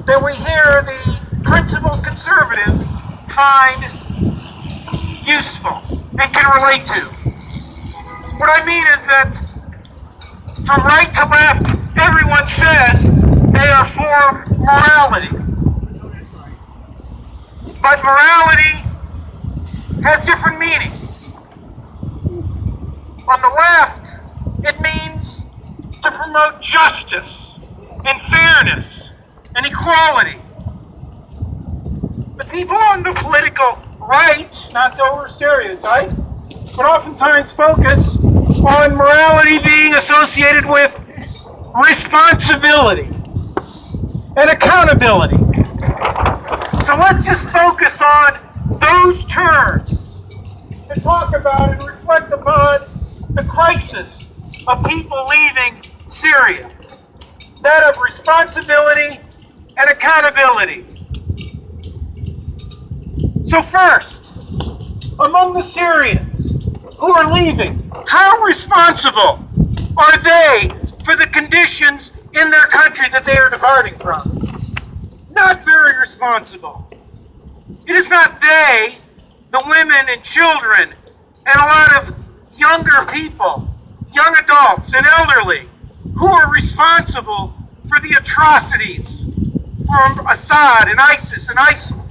that we hear the principled conservatives find useful and can relate to. What I mean is that from right to left, everyone says they are for morality. But morality has different meanings. On the left, it means to promote justice and fairness and equality. The people on the political right, not to over-stereotype, but oftentimes focus on morality being associated with responsibility and accountability. So let's just focus on those terms and talk about and reflect upon the crisis of people leaving Syria, that of responsibility and accountability. So first, among the Syrians who are leaving, how responsible are they for the conditions in their country that they are departing from? Not very responsible. It is not they, the women and children, and a lot of younger people, young adults and elderly, who are responsible for the atrocities from Assad and ISIS and ISIL.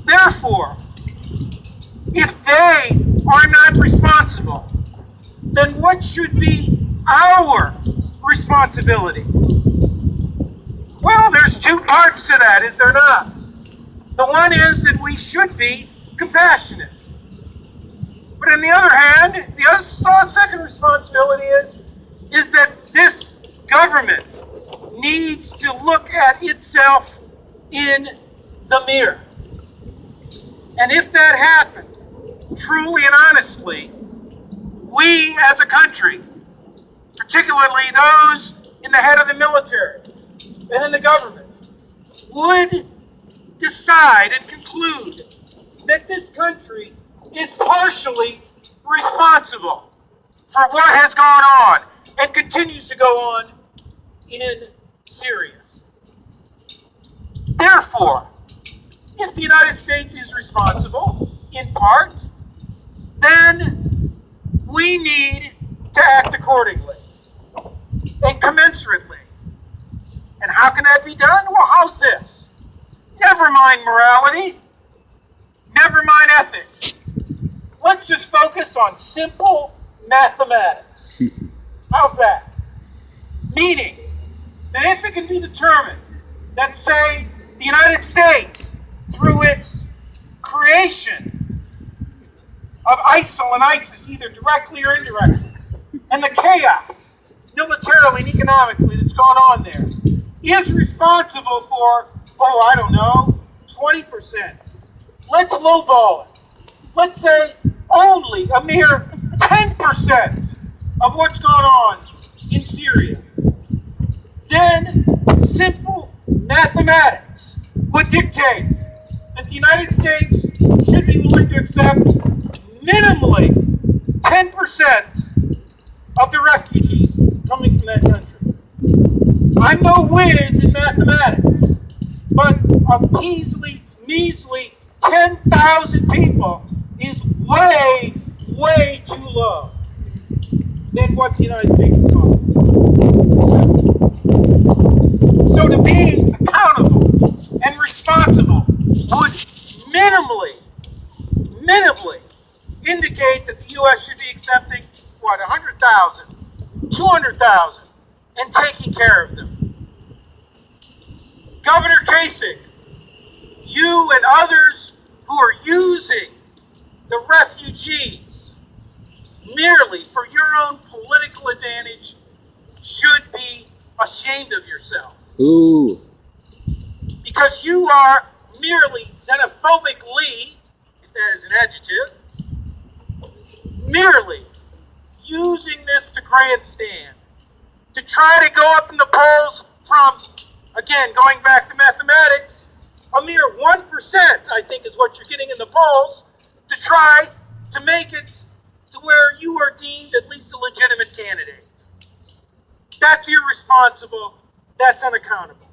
Therefore, if they are not responsible, then what should be our responsibility? Well, there's two parts to that, is there not? The one is that we should be compassionate. But on the other hand, the second responsibility is that this government needs to look at itself in the mirror. And if that happened, truly and honestly, we as a country, particularly those in the head of the military and in the government, would decide and conclude that this country is partially responsible for what has gone on and continues to go on in Syria. Therefore, if the United States is responsible, in part, then we need to act accordingly and commensurately. And how can that be done? Well, how's this? Never mind morality, never mind ethics. Let's just focus on simple mathematics. How's that? Meaning that if it can be determined that, say, the United States, through its creation of ISIL and ISIS, either directly or indirectly, and the chaos, militarily and economically, that's gone on there, is responsible for, 20%. Let's lowball it. Let's say only a mere 10% of what's gone on in Syria. Then simple mathematics would dictate that the United States should be willing to accept minimally 10% of the refugees coming from that country. I'm no whiz in mathematics, but a measly 10,000 people is way, way too low than what the United States is offering. So to be accountable and responsible would minimally indicate that the U.S. should be accepting, 100,000, 200,000, and taking care of them. Governor Kasich, you and others who are using the refugees merely for your own political advantage should be ashamed of yourself. Ooh. Because you are merely xenophobically, if that is an adjective, merely using this to grandstand, to try to go up in the polls from, again, going back to mathematics, a mere 1%, I think, is what you're getting in the polls, to try to make it to where you are deemed at least a legitimate candidate. That's irresponsible, that's unaccountable.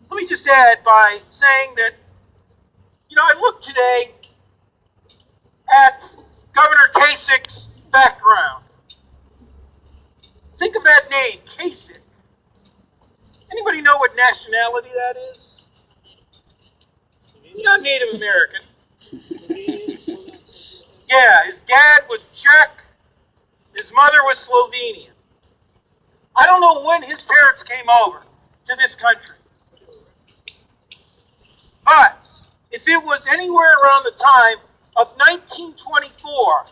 Let me just add by saying that, I looked today at Governor Kasich's background. Think of that name, Kasich. Anybody know what nationality that is? He's not Native American. Yeah, his dad was Czech. His mother was Slovenian. I don't know when his parents came over to this country. But if it was anywhere around the time of 1924,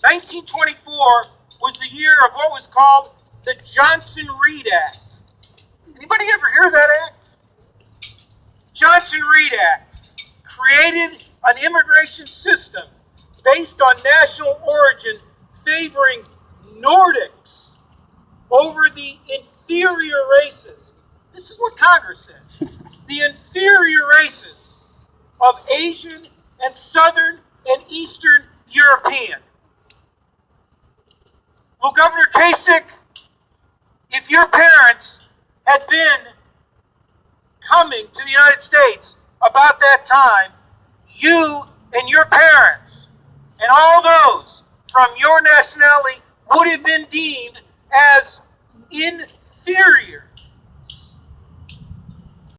1924 was the year of what was called the Johnson-Reed Act. Anybody ever hear that act? Johnson-Reed Act created an immigration system based on national origin favoring Nordics over the inferior races. This is what Congress said. The inferior races of Asian and Southern and Eastern European. Well, Governor Kasich, if your parents had been coming to the United States about that time, you and your parents and all those from your nationality would have been deemed as inferior.